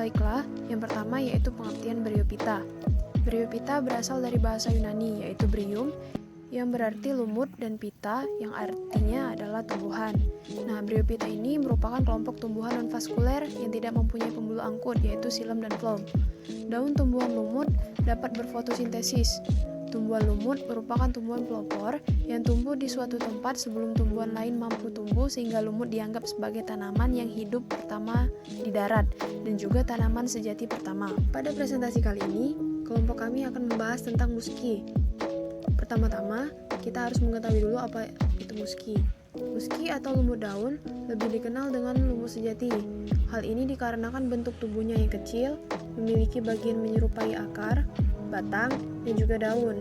Baiklah, yang pertama yaitu pengertian Bryophyta. Bryophyta berasal dari bahasa Yunani yaitu bryum yang berarti lumut dan pita yang artinya adalah tumbuhan. Nah, Bryophyta ini merupakan kelompok tumbuhan non-vaskuler yang tidak mempunyai pembuluh angkut yaitu xilem dan phloem. Daun tumbuhan lumut dapat berfotosintesis. Tumbuhan lumut merupakan tumbuhan pelopor yang tumbuh di suatu tempat sebelum tumbuhan lain mampu tumbuh sehingga lumut dianggap sebagai tanaman yang hidup pertama di darat dan juga tanaman sejati pertama. Pada presentasi kali ini, kelompok kami akan membahas tentang musky. Pertama-tama, kita harus mengetahui dulu apa itu musky. Musky atau lumut daun lebih dikenal dengan lumut sejati. Hal ini dikarenakan bentuk tubuhnya yang kecil, memiliki bagian menyerupai akar, batang, dan juga daun.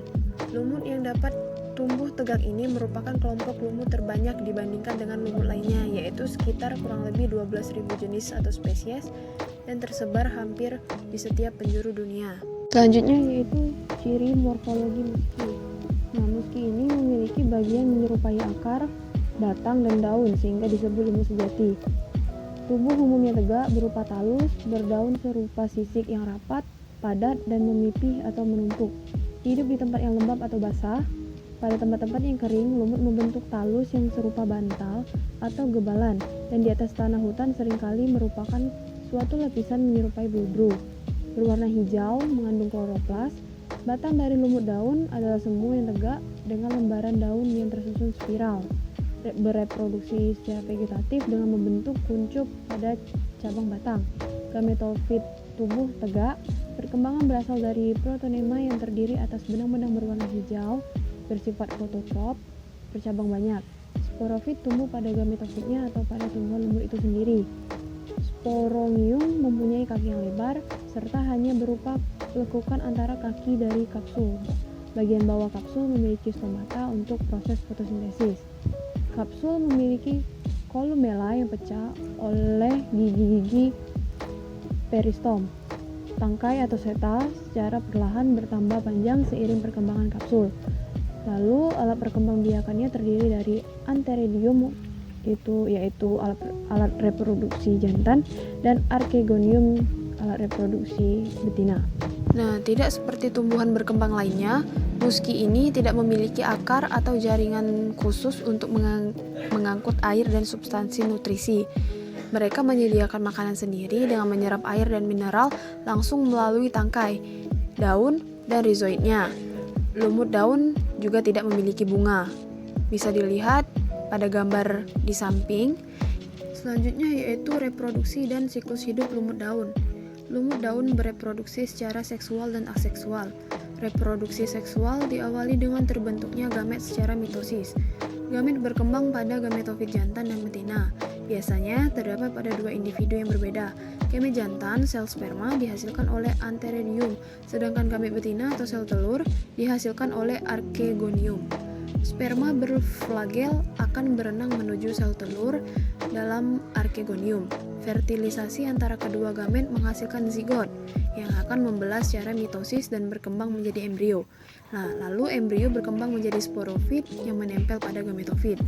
Lumut yang dapat tumbuh tegak ini merupakan kelompok lumut terbanyak dibandingkan dengan lumut lainnya, yaitu sekitar kurang lebih 12.000 jenis atau spesies dan tersebar hampir di setiap penjuru dunia. Selanjutnya yaitu ciri morfologi musky. Nah, musky ini memiliki bagian menyerupai akar, batang, dan daun sehingga disebut lumut sejati. Tubuh umumnya tegak berupa talus, berdaun serupa sisik yang rapat, padat, dan memipih atau menumpuk. Hidup di tempat yang lembab atau basah. Pada tempat-tempat yang kering, lumut membentuk talus yang serupa bantal atau gebalan, dan di atas tanah hutan seringkali merupakan suatu lapisan menyerupai bulbul. Berwarna hijau, mengandung kloroplas. Batang dari lumut daun adalah semu yang tegak dengan lembaran daun yang tersusun spiral. Bereproduksi secara vegetatif dengan membentuk kuncup pada cabang batang. Gametofit tubuh tegak. Perkembangan berasal dari protonema yang terdiri atas benang-benang berwarna hijau, bersifat fototrop, bercabang banyak. Sporofit tumbuh pada gametofitnya atau pada tumbuhan lumut itu sendiri. Sporongium mempunyai kaki yang lebar, serta hanya berupa lekukan antara kaki dari kapsul. Bagian bawah kapsul memiliki stomata untuk proses fotosintesis. Kapsul memiliki kolumella yang pecah oleh gigi-gigi peristom. Tangkai atau seta secara perlahan bertambah panjang seiring perkembangan kapsul. Lalu alat perkembangbiakannya terdiri dari antheridium yaitu alat reproduksi jantan dan archegonium alat reproduksi betina. Nah, tidak seperti tumbuhan berkembang lainnya, musky ini tidak memiliki akar atau jaringan khusus untuk mengangkut air dan substansi nutrisi. Mereka menyediakan makanan sendiri dengan menyerap air dan mineral langsung melalui tangkai, daun, dan rizoidnya. Lumut daun juga tidak memiliki bunga. Bisa dilihat pada gambar di samping. Selanjutnya yaitu reproduksi dan siklus hidup lumut daun. Lumut daun bereproduksi secara seksual dan aseksual. Reproduksi seksual diawali dengan terbentuknya gamet secara mitosis. Gamet berkembang pada gametofit jantan dan betina. Biasanya terdapat pada dua individu yang berbeda. Gamet jantan, sel sperma, dihasilkan oleh antheridium, sedangkan gamet betina atau sel telur dihasilkan oleh archegonium. Sperma berflagel akan berenang menuju sel telur dalam archegonium. Fertilisasi antara kedua gamet menghasilkan zigot yang akan membelah secara mitosis dan berkembang menjadi embrio. Nah, lalu embrio berkembang menjadi sporofit yang menempel pada gametofit.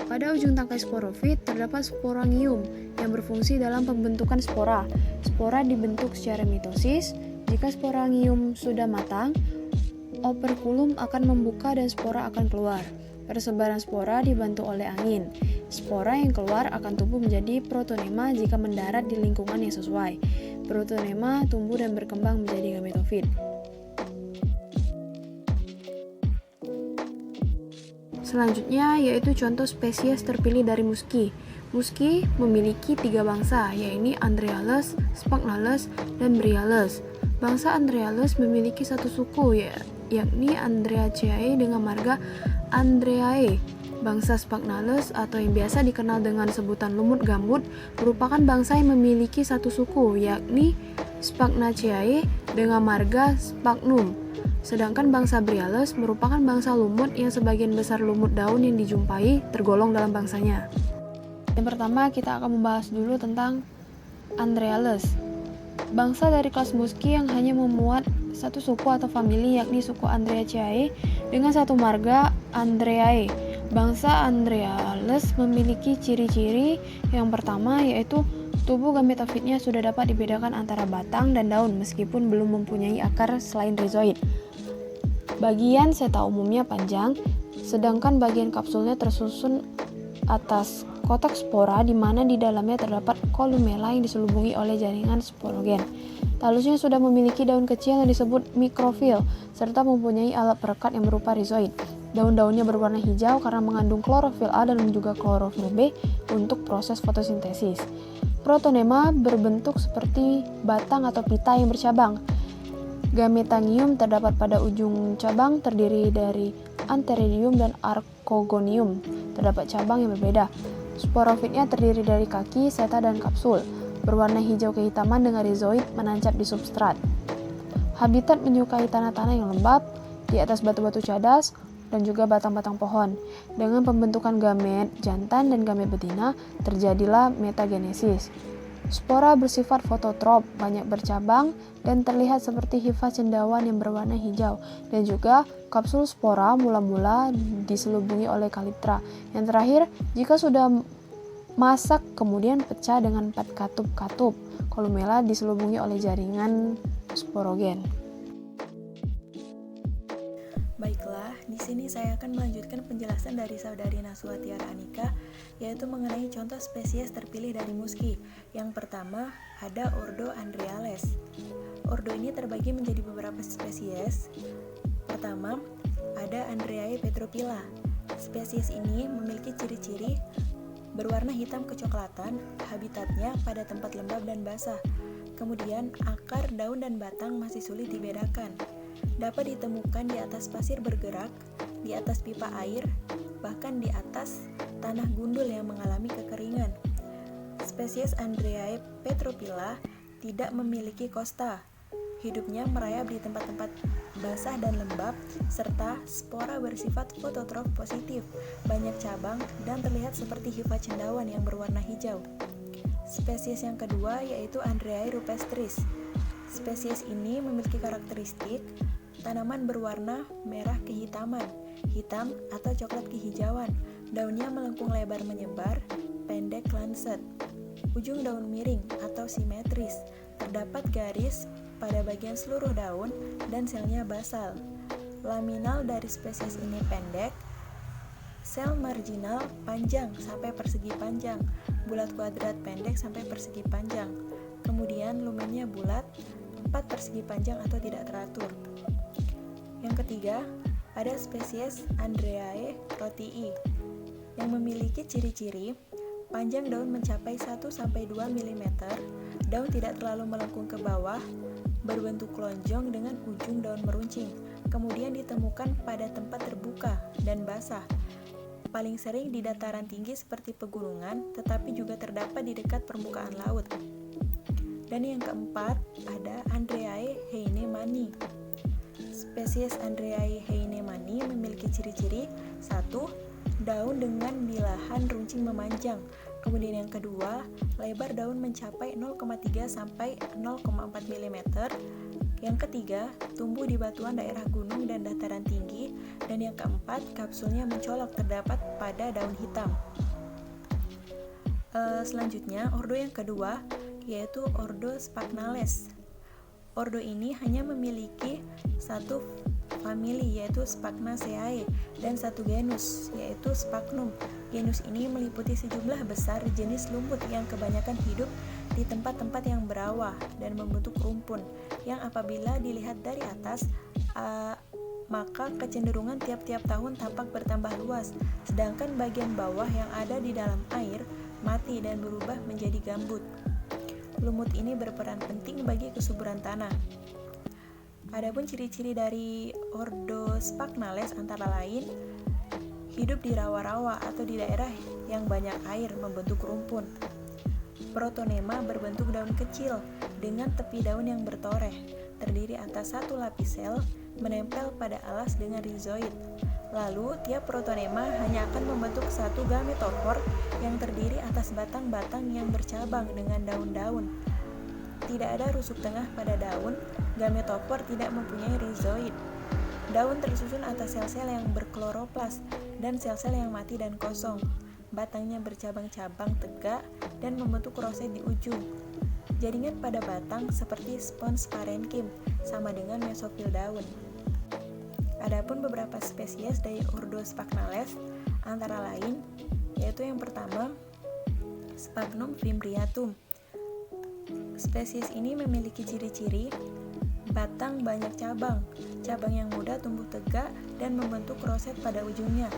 Pada ujung tangkai sporofit terdapat sporangium yang berfungsi dalam pembentukan spora. Spora dibentuk secara mitosis. Jika sporangium sudah matang, operkulum akan membuka dan spora akan keluar. Persebaran spora dibantu oleh angin. Spora yang keluar akan tumbuh menjadi protonema jika mendarat di lingkungan yang sesuai. Protonema tumbuh dan berkembang menjadi gametofit. Selanjutnya yaitu contoh spesies terpilih dari musky. Musky memiliki 3 bangsa, yaitu Andreales, Sphagnales, dan Bryales. Bangsa Andreales memiliki satu suku, yakni Andreaceae dengan marga Andreae. Bangsa Sphagnales atau yang biasa dikenal dengan sebutan lumut gambut merupakan bangsa yang memiliki satu suku, yakni Sphagnacea dengan marga Sphagnum. Sedangkan bangsa Bryales merupakan bangsa lumut yang sebagian besar lumut daun yang dijumpai tergolong dalam bangsanya. Yang pertama kita akan membahas dulu tentang Andreales. Bangsa dari kelas musky yang hanya memuat satu suku atau famili, yakni suku Andreaceae dengan satu marga Andreae. Bangsa Andreales memiliki ciri-ciri yang pertama yaitu Tubuh gametofitnya sudah dapat dibedakan antara batang dan daun meskipun belum mempunyai akar selain rizoid. Bagian seta umumnya panjang, sedangkan bagian kapsulnya tersusun atas kotak spora di mana di dalamnya terdapat kolumela yang diselubungi oleh jaringan sporogen. Talusnya sudah memiliki daun kecil yang disebut mikrofil, serta mempunyai alat perekat yang berupa rizoid. Daun-daunnya berwarna hijau karena mengandung klorofil A dan juga klorofil B untuk proses fotosintesis. Protonema berbentuk seperti batang atau pita yang bercabang. Gametangium terdapat pada ujung cabang terdiri dari antheridium dan arcogonium. Terdapat cabang yang berbeda. Sporofitnya terdiri dari kaki, seta, dan kapsul. Berwarna hijau kehitaman dengan rizoid menancap di substrat. Habitat menyukai tanah-tanah yang lembab, di atas batu-batu cadas, dan juga batang-batang pohon. Dengan pembentukan gamet jantan dan gamet betina, terjadilah metagenesis. Spora bersifat fototrop, banyak bercabang, dan terlihat seperti hifa cendawan yang berwarna hijau. Dan juga kapsul spora mula-mula diselubungi oleh kaliptra. Yang terakhir, jika sudah masak kemudian pecah dengan 4 katup-katup. Kolumela diselubungi oleh jaringan sporogen. Baiklah, di sini saya akan melanjutkan penjelasan dari saudari Naswa Tiara Anika, yaitu mengenai contoh spesies terpilih dari musky. Yang pertama, ada Ordo Andreales. Ordo ini terbagi menjadi beberapa spesies. Pertama, ada Andreae petrophylla. Spesies ini memiliki ciri-ciri berwarna hitam kecoklatan, habitatnya pada tempat lembab dan basah. Kemudian, akar, daun, dan batang masih sulit dibedakan. Dapat ditemukan di atas pasir bergerak, di atas pipa air, bahkan di atas tanah gundul yang mengalami kekeringan. Spesies Andreae petrophylla tidak memiliki kosta. Hidupnya merayap di tempat-tempat basah dan lembab, serta spora bersifat fototrof positif, banyak cabang, dan terlihat seperti hifa cendawan yang berwarna hijau. Spesies yang kedua yaitu Andreae rupestris. Spesies ini memiliki karakteristik tanaman berwarna merah kehitaman, hitam atau coklat kehijauan. Daunnya melengkung lebar menyebar, pendek lancet. Ujung daun miring atau simetris. Terdapat garis pada bagian seluruh daun dan selnya basal. Laminal dari spesies ini pendek, sel marginal panjang sampai persegi panjang, bulat kuadrat pendek sampai persegi panjang. Kemudian lumennya bulat, 4 persegi panjang atau tidak teratur. Yang ketiga, ada spesies Andreae rhotii yang memiliki ciri-ciri panjang daun mencapai 1-2 mm, daun tidak terlalu melengkung ke bawah, berbentuk lonjong dengan ujung daun meruncing, kemudian ditemukan pada tempat terbuka dan basah, paling sering di dataran tinggi seperti pegunungan, tetapi juga terdapat di dekat permukaan laut. Dan yang keempat, ada Andreae heinemani. Spesies Andreae heinemani memiliki ciri-ciri: 1. Daun dengan bilahan runcing memanjang. Kemudian yang kedua, lebar daun mencapai 0,3 sampai 0,4 mm. Yang ketiga, tumbuh di batuan daerah gunung dan dataran tinggi. Dan yang keempat, kapsulnya mencolok, terdapat pada daun hitam. Selanjutnya, ordo yang kedua yaitu Ordo Sphagnales. Ordo ini hanya memiliki satu famili yaitu Sphagnacea dan satu genus yaitu Sphagnum. Genus ini meliputi sejumlah besar jenis lumut yang kebanyakan hidup di tempat-tempat yang berawah dan membentuk rumpun yang apabila dilihat dari atas maka kecenderungan tiap-tiap tahun tampak bertambah luas, sedangkan bagian bawah yang ada di dalam air mati dan berubah menjadi gambut. Lumut ini berperan penting bagi kesuburan tanah. Adapun ciri-ciri dari Ordo Sphagnales antara lain hidup di rawa-rawa atau di daerah yang banyak air membentuk rumpun. Protonema berbentuk daun kecil dengan tepi daun yang bertoreh, terdiri atas satu lapis sel menempel pada alas dengan rizoid. Lalu, tiap protonema hanya akan membentuk satu gametofor yang terdiri atas batang-batang yang bercabang dengan daun-daun. Tidak ada rusuk tengah pada daun, gametofor tidak mempunyai rizoid. Daun tersusun atas sel-sel yang berkloroplas dan sel-sel yang mati dan kosong. batangnya bercabang-cabang tegak dan membentuk roset di ujung. Jaringan pada batang seperti spons parenkim, sama dengan mesofil daun. Adapun beberapa spesies dari ordo Sphagnales antara lain yaitu yang pertama Sphagnum fimbriatum. Spesies ini memiliki ciri-ciri batang banyak cabang yang mudah tumbuh tegak dan membentuk roset pada ujungnya.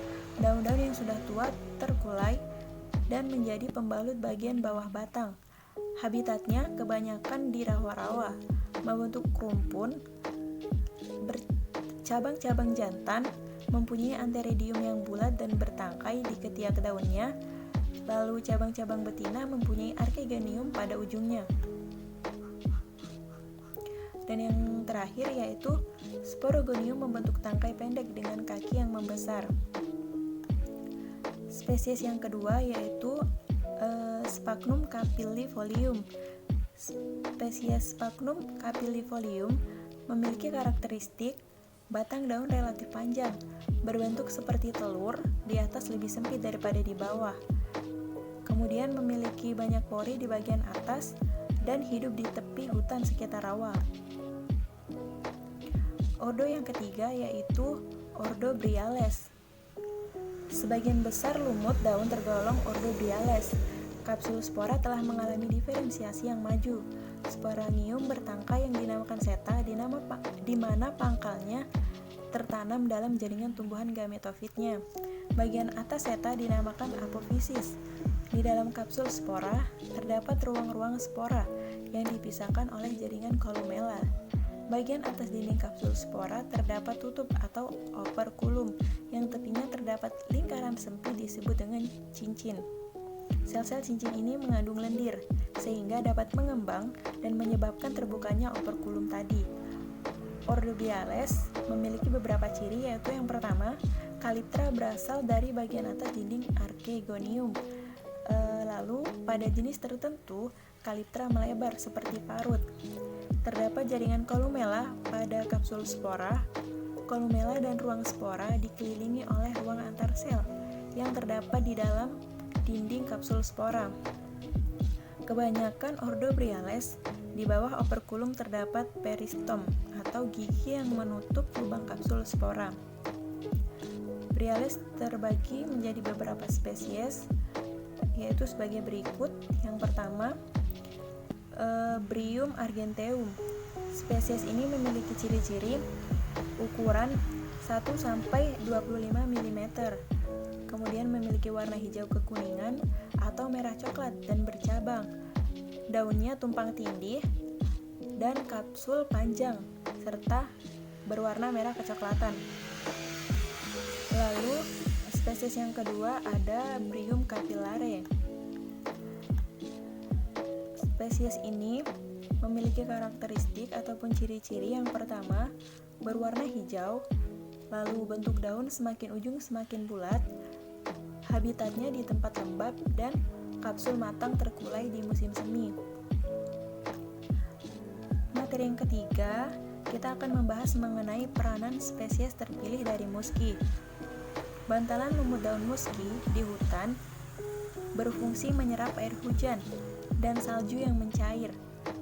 Daun-daun yang sudah tua terkulai dan menjadi pembalut bagian bawah batang. Habitatnya kebanyakan di rawa-rawa, membentuk rumpun, bercabang-cabang jantan, mempunyai antheridium yang bulat dan bertangkai di ketiak daunnya, lalu cabang-cabang betina mempunyai archegonium pada ujungnya. Dan yang terakhir yaitu Sporogonium membentuk tangkai pendek dengan kaki yang membesar. Spesies yang kedua yaitu Sphagnum capillifolium. Spesies Sphagnum capillifolium memiliki karakteristik batang daun relatif panjang, berbentuk seperti telur, di atas lebih sempit daripada di bawah. Kemudian memiliki banyak pori di bagian atas dan hidup di tepi hutan sekitar rawa. Ordo yang ketiga yaitu Ordo Bryales. Sebagian besar lumut daun tergolong Ordo Bryales. Kapsul spora telah mengalami diferensiasi yang maju. Sporanium bertangkai yang dinamakan seta, di mana pangkalnya tertanam dalam jaringan tumbuhan gametofitnya. Bagian atas seta dinamakan apofisis. Di dalam kapsul spora terdapat ruang-ruang spora yang dipisahkan oleh jaringan kolumella. Bagian atas dinding kapsul spora terdapat tutup atau operculum yang tepinya terdapat lingkaran sempit disebut dengan cincin. Sel-sel cincin ini mengandung lendir sehingga dapat mengembang dan menyebabkan terbukanya operculum tadi. Ordo Bryales memiliki beberapa ciri yaitu yang pertama, kaliptra berasal dari bagian atas dinding archegonium. Lalu pada jenis tertentu kaliptra melebar seperti parut. Terdapat jaringan kolumella pada kapsul spora. Kolumella dan ruang spora dikelilingi oleh ruang antar sel yang terdapat di dalam dinding kapsul spora. Kebanyakan Ordo Bryales di bawah operculum terdapat peristom atau gigi yang menutup lubang kapsul spora. Bryales terbagi menjadi beberapa spesies yaitu sebagai berikut. Yang pertama Bryum argenteum. Spesies ini memiliki ciri-ciri ukuran 1-25 mm, kemudian memiliki warna hijau kekuningan atau merah coklat dan bercabang. Daunnya tumpang tindih dan kapsul panjang serta berwarna merah kecoklatan. Lalu spesies yang kedua ada Bryum capillare. Spesies ini memiliki karakteristik ataupun ciri-ciri yang pertama, berwarna hijau, lalu bentuk daun semakin ujung semakin bulat, habitatnya di tempat lembab, dan kapsul matang terkulai di musim semi. Materi yang ketiga, kita akan membahas mengenai peranan spesies terpilih dari muski. Bantalan lumut daun muski di hutan berfungsi menyerap air hujan dan salju yang mencair,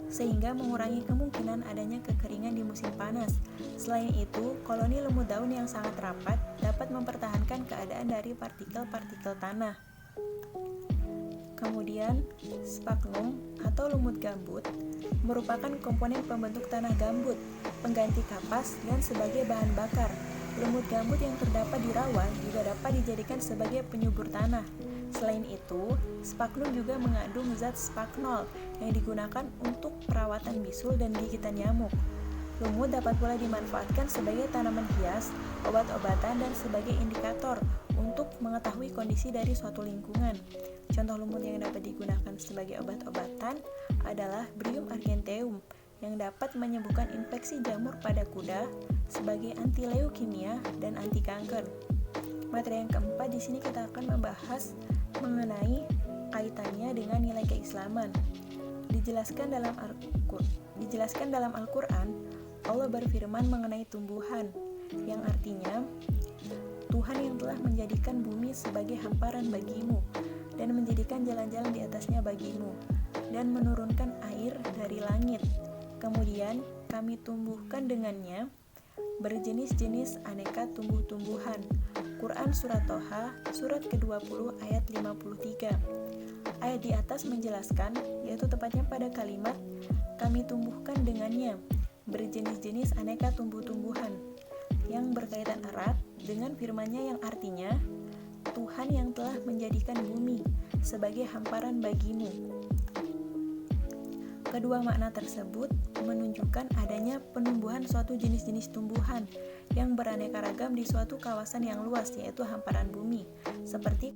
sehingga mengurangi kemungkinan adanya kekeringan di musim panas. Selain itu, koloni lumut daun yang sangat rapat dapat mempertahankan keadaan dari partikel-partikel tanah. Kemudian, sphagnum atau lumut gambut merupakan komponen pembentuk tanah gambut, pengganti kapas, dan sebagai bahan bakar. Lumut gambut yang terdapat di rawa juga dapat dijadikan sebagai penyubur tanah. Selain itu, sphagnum juga mengandung zat sphagnol yang digunakan untuk perawatan bisul dan gigitan nyamuk. Lumut dapat pula dimanfaatkan sebagai tanaman hias, obat-obatan, dan sebagai indikator untuk mengetahui kondisi dari suatu lingkungan. Contoh lumut yang dapat digunakan sebagai obat-obatan adalah Bryum argenteum yang dapat menyembuhkan infeksi jamur pada kuda sebagai anti leukemia dan anti kanker. Materi yang keempat, di sini kita akan membahas mengenai kaitannya dengan nilai keislaman. Dijelaskan dalam Al-Quran, Allah berfirman mengenai tumbuhan, yang artinya Tuhan yang telah menjadikan bumi sebagai hamparan bagimu dan menjadikan jalan-jalan di atasnya bagimu dan menurunkan air dari langit. Kemudian kami tumbuhkan dengannya berjenis-jenis aneka tumbuh-tumbuhan. Quran Surat Toha, surat ke-20 ayat 53. Ayat di atas menjelaskan, yaitu tepatnya pada kalimat kami tumbuhkan dengannya berjenis-jenis aneka tumbuh-tumbuhan, yang berkaitan erat dengan firman-Nya yang artinya Tuhan yang telah menjadikan bumi sebagai hamparan bagimu. Kedua makna tersebut menunjukkan adanya penumbuhan suatu jenis-jenis tumbuhan yang beraneka ragam di suatu kawasan yang luas, yaitu hamparan bumi, seperti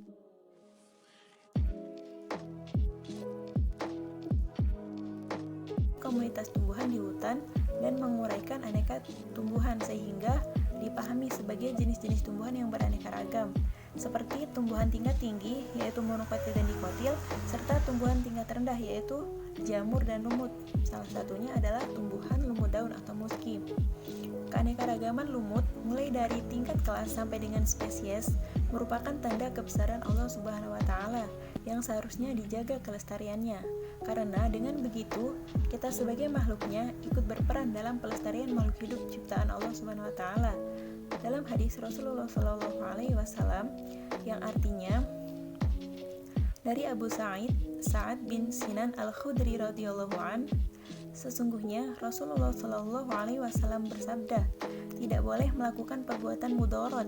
komunitas tumbuhan di hutan dan menguraikan aneka tumbuhan sehingga dipahami sebagai jenis-jenis tumbuhan yang beraneka ragam, seperti tumbuhan tingkat tinggi yaitu monokotil dan dikotil, serta tumbuhan tingkat rendah yaitu jamur dan lumut. Salah satunya adalah tumbuhan lumut daun atau muski. Keanekaragaman lumut mulai dari tingkat kelas sampai dengan spesies merupakan tanda kebesaran Allah Subhanahu wa taala yang seharusnya dijaga kelestariannya. Karena dengan begitu, kita sebagai makhluknya ikut berperan dalam pelestarian makhluk hidup ciptaan Allah Subhanahu wa taala. Dalam hadis Rasulullah Shallallahu alaihi wasallam yang artinya dari Abu Sa'ad bin Sinan Al-Khudri radhiyallahu an, sesungguhnya Rasulullah Shallallahu alaihi wasallam bersabda, tidak boleh melakukan perbuatan mudarat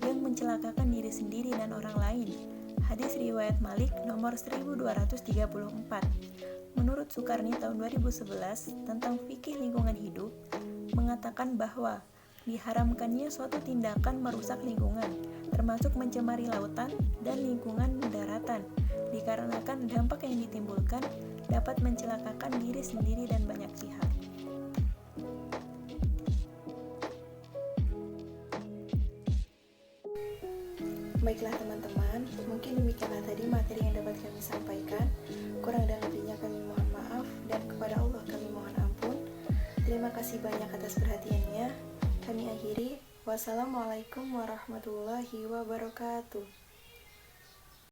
yang mencelakakan diri sendiri dan orang lain. Hadis riwayat Malik nomor 1234. Menurut Sukarni tahun 2011 tentang fikih lingkungan hidup mengatakan bahwa diharamkannya suatu tindakan merusak lingkungan, termasuk mencemari lautan dan lingkungan daratan, dikarenakan dampak yang ditimbulkan dapat mencelakakan diri sendiri dan banyak pihak. Baiklah teman-teman, mungkin demikianlah tadi materi yang dapat kami sampaikan. Kurang dan lebihnya kami mohon maaf, dan kepada Allah kami mohon ampun. Terima kasih banyak atas perhatiannya. Kami akhiri. Wassalamualaikum warahmatullahi wabarakatuh.